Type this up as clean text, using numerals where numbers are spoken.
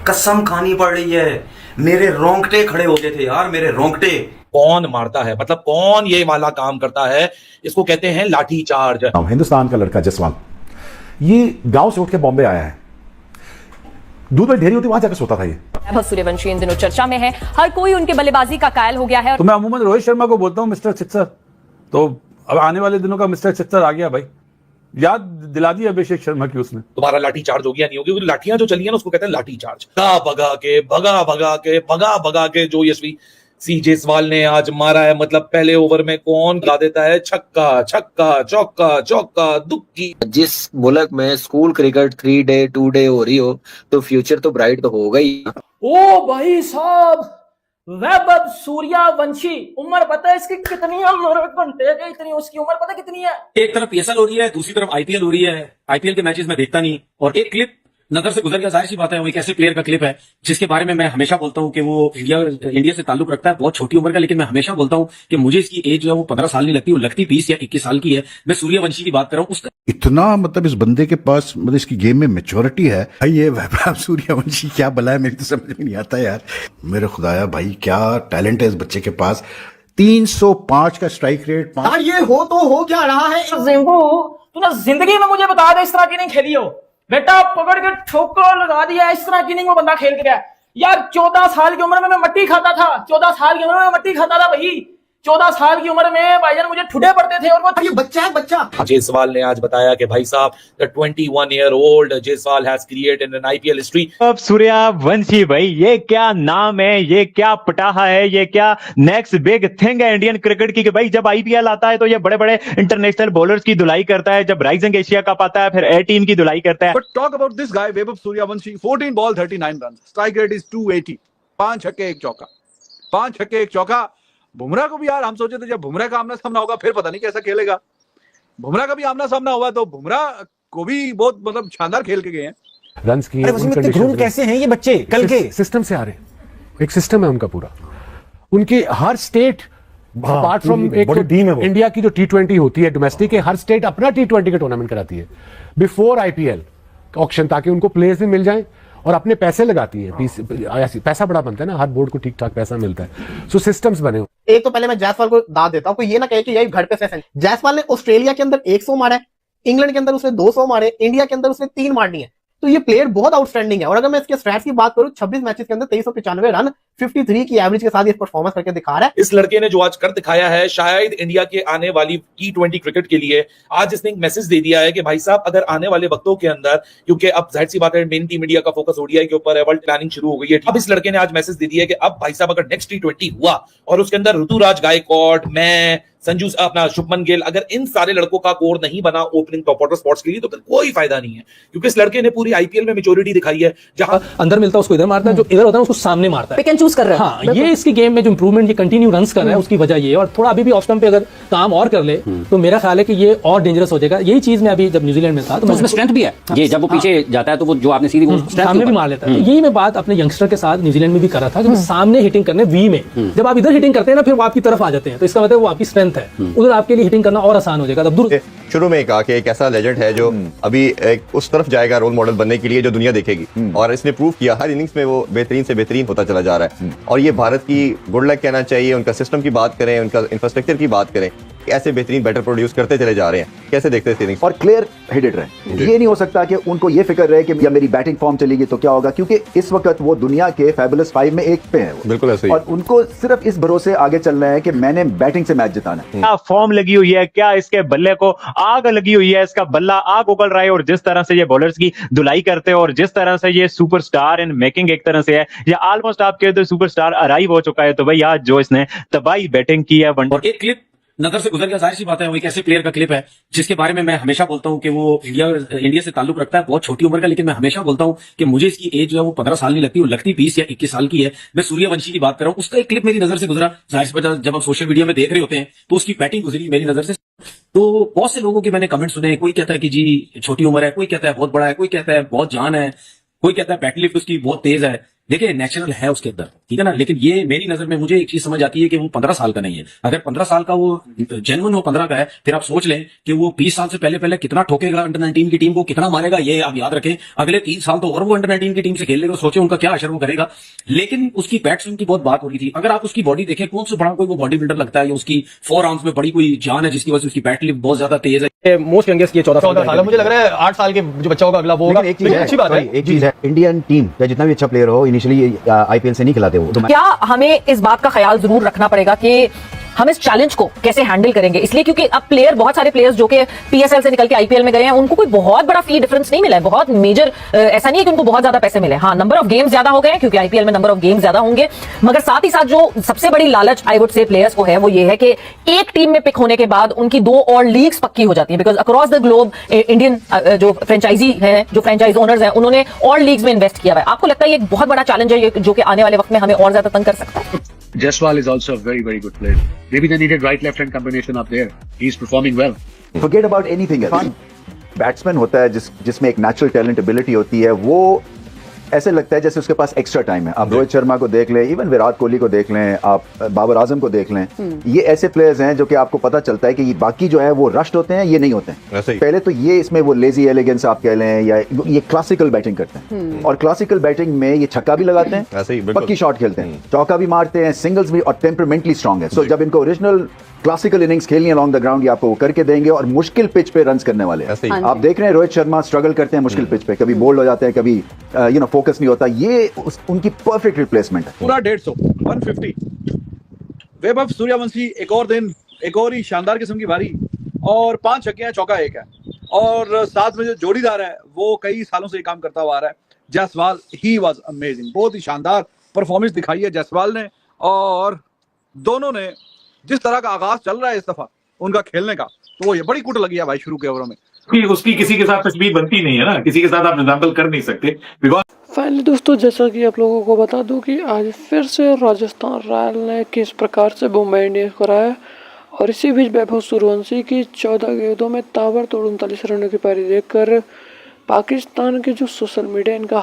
कसम खानी पड़ रही है, मेरे रोंगटे खड़े हो गए थे यार, मेरे रोंगटे। कौन मारता है, मतलब कौन ये वाला काम करता है, इसको कहते हैं लाठी चार्ज। हिंदुस्तान का लड़का जसवंत, ये गांव से उठ के बॉम्बे आया है, दूध में ढेरी होती वहां जाकर सोता था ये। वैभव सूर्यवंशी इन दिनों चर्चा में है, हर कोई उनके बल्लेबाजी का कायल हो गया है। तो मैं अमूमन रोहित शर्मा को बोलता हूं मिस्टर सिक्सर, तो अब आने वाले दिनों का मिस्टर सिक्सर आ गया भाई, याद दिला दी अभिषेक शर्मा की उसने। तुम्हारा लाठी चार्ज हो गया नहीं होगी, क्योंकि लाठियां जो चली है ना उसको कहते हैं लाठी चार्ज। भगा भगा के जो यशवी सी जायसवाल ने आज मारा है, मतलब पहले ओवर में कौन गा देता है छक्का छक्का चौका चौका दुक्की। जिस मुल्क में स्कूल क्रिकेट 3 डे 2 डे हो रही हो तो फ्यूचर तो ब्राइट तो होगा ही। ओ भाई साहब, वैभव सूर्यवंशी, उम्र पता है इसकी कितनी है? घंटे के इतनी उसकी उम्र पता कितनी है? एक तरफ पीएसएल हो रही है, दूसरी तरफ आईपीएल हो रही है। आईपीएल के मैचेस में देखता नहीं, और एक क्लिप नजर से गुजर गया, जाहिर सी बात है वो एक ऐसे प्लेयर का क्लिप है जिसके बारे में मैं हमेशा बोलता हूं कि वो इंडिया से ताल्लुक रखता है, बहुत छोटी उम्र का, लेकिन मैं हमेशा बोलता हूं कि मुझे इसकी एज जो है वो 15 साल नहीं लगती, वो लगती 20 या 21 साल की है। मैं सूर्यवंशी की बात कर रहा हूं। उसका इतना मतलब इस बंदे के पास मतलब इसकी गेम में मैच्योरिटी है भाई। ये वैभव सूर्यवंशी क्या भला है, मेरी तो समझ में नहीं आता यार। मेरे खुदाया भाई, क्या टैलेंट है इस बच्चे के पास। 305 का स्ट्राइक रेट। यार ये हो तो हो क्या रहा है? जिंबू, तूने जिंदगी में मुझे बता दे इस तरह की नहीं खेली हो बेटा, पकड़ के ठोकर लगा दिया, इस तरह की नहीं वो बंदा खेल के गया यार। 14 साल की उम्र में मैं मट्टी खाता था, 14 साल की उम्र में मट्टी खाता था भाई। 14 साल की उम्र में भाईजान मुझे ठुडे पड़ते थे, और वो ये बच्चा है बच्चा। जायसवाल ने आज बताया कि भाई साहब the 21-year-old Jaiswal has created an IPL history. अब सूर्यवंशी भाई, ये क्या नाम है, ये क्या पटाखा है, ये क्या नेक्स्ट बिग थिंग है इंडियन क्रिकेट की, कि भाई जब आईपीएल आता है तो ये बड़े बड़े इंटरनेशनल बॉलर्स की धुलाई करता है, जब राइजिंग एशिया कप आता है फिर ए टीम की धुलाई करता है। But talk about this guy Vaibhav Suryavanshi, 14 ball 39 run, strike rate is 280, 5 छक्के 1 चौका, 5 छक्के 1 चौका। बुमराह को भी यार हम सोचे थे जब बुमराह का आमना सामना होगा फिर पता नहीं कैसा खेलेगा। बुमराह का भी आमना सामना हुआ तो बुमराह को भी बहुत मतलब शानदार खेल के गए हैं। रन्स की कैसे हैं ये बच्चे? कल के सिस्टम से आ रहे हैं, एक सिस्टम है उनका पूरा। उनकी हर स्टेट अपार्ट फ्रॉम एक टीम है, इंडिया की जो T20 होती है डोमेस्टिक के, हर स्टेट अपना T20 का टूर्नामेंट कराती है बिफोर आईपीएल ऑक्शन, ताकि उनको प्लेयर्स भी मिल जाए और अपने पैसे लगाती है। पैसा बड़ा बनता है ना, हर बोर्ड को ठीक ठाक पैसा मिलता है। सो सिस्टम्स बने हो। एक तो पहले मैं जायसवाल को दाद देता हूं, कोई ये ना कहे कि यही घर पे सेशन। जायसवाल ने ऑस्ट्रेलिया के अंदर 100 मारा है, इंग्लैंड के अंदर उसने 200 मारे, इंडिया के अंदर उसने 3 मारनी है। तो ये प्लेयर बहुत आउटस्टैंडिंग है। और अगर मैं इसके स्टैट्स की बात करूं, 26 मैचेस के अंदर 2395 रन, 53 की एवरेज के साथ ये परफॉर्मेंस करके दिखा रहा है। इस लड़के ने जो आज कर दिखाया है, शायद इंडिया के आने वाली T20 क्रिकेट के लिए आज इसने एक मैसेज दे दिया है कि भाई साहब अगर आने वाले वक्तों के अंदर, क्योंकि अब जाहिर सी बात है मेन टीम इंडिया का फोकस ओडीआई के ऊपर है, वर्ल्ड प्लानिंग शुरू हो गई है। अब इस लड़के ने आज मैसेज दे दिया है कि अब भाई साहब अगर नेक्स्ट T20 हुआ और उसके अंदर ऋतुराज गायकवाड़, मैं, संजू अपना शुभमन गिल, अगर इन सारे लड़कों का कोर नहीं बना ओपनिंग टॉप ऑर्डर स्पॉट्स के लिए तो फिर कोई फायदा नहीं है, क्योंकि इस लड़के ने पूरी आईपीएल में मैच्योरिटी दिखाई है। जहां अंदर मिलता है उसको इधर मारता है, जो इधर होता है उसको सामने मारता है। पिक एंड चूज कर रहा है। हाँ, ये इसकी गेम में जो इंप्रूवमेंट, ये कंटिन्यू रन्स कर रहा है, उसकी वजह ये है। और थोड़ा अभी भी ऑफ स्टंप पे अगर काम और कर ले तो मेरा ख्याल है कि ये और डेंजरस हो जाएगा। यही चीज मैं अभी जब न्यूजीलैंड में था तो उसमें स्ट्रेंथ भी है, ये जब वो पीछे जाता है तो वो जो आपने सीधी सामने भी मार लेता है। यही मैं बात अपने यंगस्टर के साथ न्यूजीलैंड में भी कर रहा था कि सामने हिटिंग करने वी में, जब आप इधर हिटिंग करते हैं ना फिर वो आपकी तरफ आ जाते हैं, तो इसका मतलब वो आपकी स्ट्रेंथ है, उधर आपके लिए हिटिंग करना और आसान हो जाएगा। तब दूर शुरू में कहा कि एक ऐसा लेजेंड है जो अभी एक उस तरफ जाएगा रोल मॉडल बनने के लिए जो दुनिया देखेगी, और इसने प्रूव किया हर इनिंग्स में वो बेहतरीन से बेहतरीन होता चला जा रहा है। और ये भारत की गुड लक कहना चाहिए। उनका सिस्टम की बात करें, उनका इंफ्रास्ट्रक्चर की बात करें, ऐसे बेहतरीन बैटर प्रोड्यूस करते चले जा रहे हैं। कैसे देखते हैं इनिंग्स? और क्लियर हेडेड रहे। ये नहीं हो सकता कि उनको ये फिक्र रहे कि या मेरी बैटिंग फॉर्म चलेगी तो क्या होगा, क्योंकि इस वक्त वो दुनिया के फैबुलस 5 में एक पे है। बिल्कुल ऐसे ही। और उनको सिर्फ इस भरोसे आगे चलना है कि मैंने बैटिंग से मैच जिताना है। क्या फॉर्म लगी हुई है, क्या इसके बल्ले को आग लगी हुई है, इसका बल्ला आग उगल रहा है। और जिस तरह से ये बॉलर्स की धुलाई करते हैं और जिस तरह से ये सुपरस्टार इन मेकिंग एक तरह से है, या ऑलमोस्ट आपके इधर सुपरस्टार अराइव हो चुका है। तो भाई आज जो इसने तबाही बैटिंग की है, और एक क्लिप नजर से गुजर गया, जाहिर सी बात है वो एक ऐसे प्लेयर का क्लिप है जिसके बारे में मैं हमेशा बोलता हूं कि वो इंडिया से ताल्लुक रखता है, बहुत छोटी उम्र का, लेकिन मैं हमेशा बोलता हूं कि मुझे इसकी एज जो है वो 15 साल नहीं लगती, वो लगती 20 या 21 साल की है। मैं सूर्यवंशी की बात कर रहा हूं, उसका एक क्लिप मेरी नजर से गुजरा। जाहिर सी बात जब आप सोशल मीडिया में देख रहे होते हैं तो उसकी बैटिंग गुजरी मेरी नजर से। तो बहुत से लोगों के मैंने कमेंट सुने, कोई कहता है कि जी छोटी उम्र है, कोई कहता है बहुत बड़ा है, कोई कहता है बहुत जान है, कोई कहता है बैटल लिफ्ट उसकी बहुत तेज है। देखिए नेचुरल है उसके अंदर, ठीक है ना, लेकिन ये मेरी नजर में मुझे एक चीज समझ आती है कि वो 15 साल का नहीं है। अगर 15 साल का वो जेन्युइन वो 15 का है, फिर आप सोच लें कि वो 20 साल से पहले कितना ठोकेगा अंडर 19 की टीम को, कितना मारेगा, ये आप याद रखें। अगले 3 साल तो और वो अंडर 19 की टीम से खेल लेगा, सोचे उनका क्या असर वो करेगा। लेकिन उसकी बैट्समैन की बहुत बात हो रही थी, अगर आप उसकी बॉडी देखें, कौन सा बड़ा कोई वो बॉडी बिल्डर लगता है, या उसकी 4 आर्म्स में बड़ी कोई जान है जिसकी वजह से उसकी बैट लिफ्ट बहुत ज्यादा तेज है। मोस्ट यंगेस्ट ये 14 साल मुझे लग रहा है 8 साल के जो बच्चा होगा अगला वो होगा। एक चीज है, अच्छी बात है, एक चीज है, इंडियन टीम या जितना भी अच्छा प्लेयर हो इनिशियली आईपीएल से नहीं खिलाते वो। क्या हमें इस बात का ख्याल जरूर रखना पड़ेगा कि हम इस चैलेंज को कैसे हैंडल करेंगे, इसलिए क्योंकि अब प्लेयर, बहुत सारे प्लेयर्स जो कि पीएसएल से निकल के आईपीएल में गए हैं, उनको कोई बहुत बड़ा फी डिफरेंस नहीं मिला है, बहुत मेजर ऐसा नहीं है कि उनको बहुत ज्यादा पैसे मिले। हाँ, नंबर ऑफ गेम्स ज्यादा हो गए हैं क्योंकि आईपीएल में नंबर ऑफ गेम्स ज्यादा होंगे, मगर साथ ही साथ जो सबसे बड़ी लालच आई वुड से प्लेयर्स को है वो ये है कि एक टीम में पिक होने के बाद उनकी 2 और लीग्स पक्की हो जाती है, because across the globe Indian जो फ्रेंचाइजी है, जो फ्रेंचाइज ओनर्स हैं, उन्होंने और लीग्स में इन्वेस्ट किया हुआ है। आपको लगता है ये एक बहुत बड़ा चैलेंज है जो कि आने वाले वक्त में हमें और ज्यादा तंग कर सकता है? Jaiswal is also a very, very good player. Maybe they needed right-left hand combination up there. He's performing well. Forget about anything else. Batsman होता है जिसमें एक नेचुरल टैलेंट एबिलिटी होती है, वो ऐसे लगता है जैसे उसके पास एक्स्ट्रा टाइम है। आप रोहित शर्मा को देख लें, इवन विराट कोहली को देख लें, आप बाबर आजम को देख लें, ये ऐसे प्लेयर्स हैं जो कि आपको पता चलता है कि बाकी जो है वो रश्ड होते हैं, ये नहीं होते हैं। पहले तो ये इसमें वो लेजी एलिगेंस आप कह लें, या ये क्लासिकल बैटिंग करते हैं, और क्लासिकल बैटिंग में ये छक्का भी लगाते हैं, पक्की शॉट खेलते हैं, चौका भी मारते हैं, सिंगल्स भी, और टेम्परामेंटली स्ट्रांग है। सो जब इनको ओरिजिनल क्लासिकल इनिंग्स खेलनी अलॉन्ग द ग्राउंड, ये आपको वो करके देंगे, और मुश्किल पिच पे रन्स करने वाले हैं। आप देख रहे हैं रोहित शर्मा स्ट्रगल करते हैं मुश्किल पिच पे, कभी बोल्ड हो जाते हैं, कभी फोकस नहीं होता। ये उनकी परफेक्ट रिप्लेसमेंट है। पूरा 150 150 वैभव सूर्यवंशी एक और दिन, एक और ही शानदार किस्म की बारी, और 5 छक्के हैं, चौका 1 है, और साथ में जो जोड़ीदार है वो कई सालों से ये काम करता हुआ आ रहा है, जायसवाल। ही वाज अमेजिंग, बहुत ही शानदार परफॉर्मेंस दिखाई है जायसवाल ने, और दोनों ने जिस तरह का आगाज चल रहा है इस दफा उनका खेलने का, तो वो ये बड़ी कुट लगी है भाई शुरू के ओवरों में। उसकी किसी के साथ तस्वीर बनती नहीं है ना, किसी के साथ आप एग्जाम्पल कर नहीं सकते। फाइनली दोस्तों, जैसा कि आप लोगों को बता दूं कि आज फिर से राजस्थान रॉयल ने किस प्रकार से मुंबई इंडियंस को हराया, और इसी बीच वैभव सूर्यवंशी की 14 गेंदों में ताबड़तोड़ 39 रनों की पारी देखकर पाकिस्तान के जो सोशल मीडिया इनका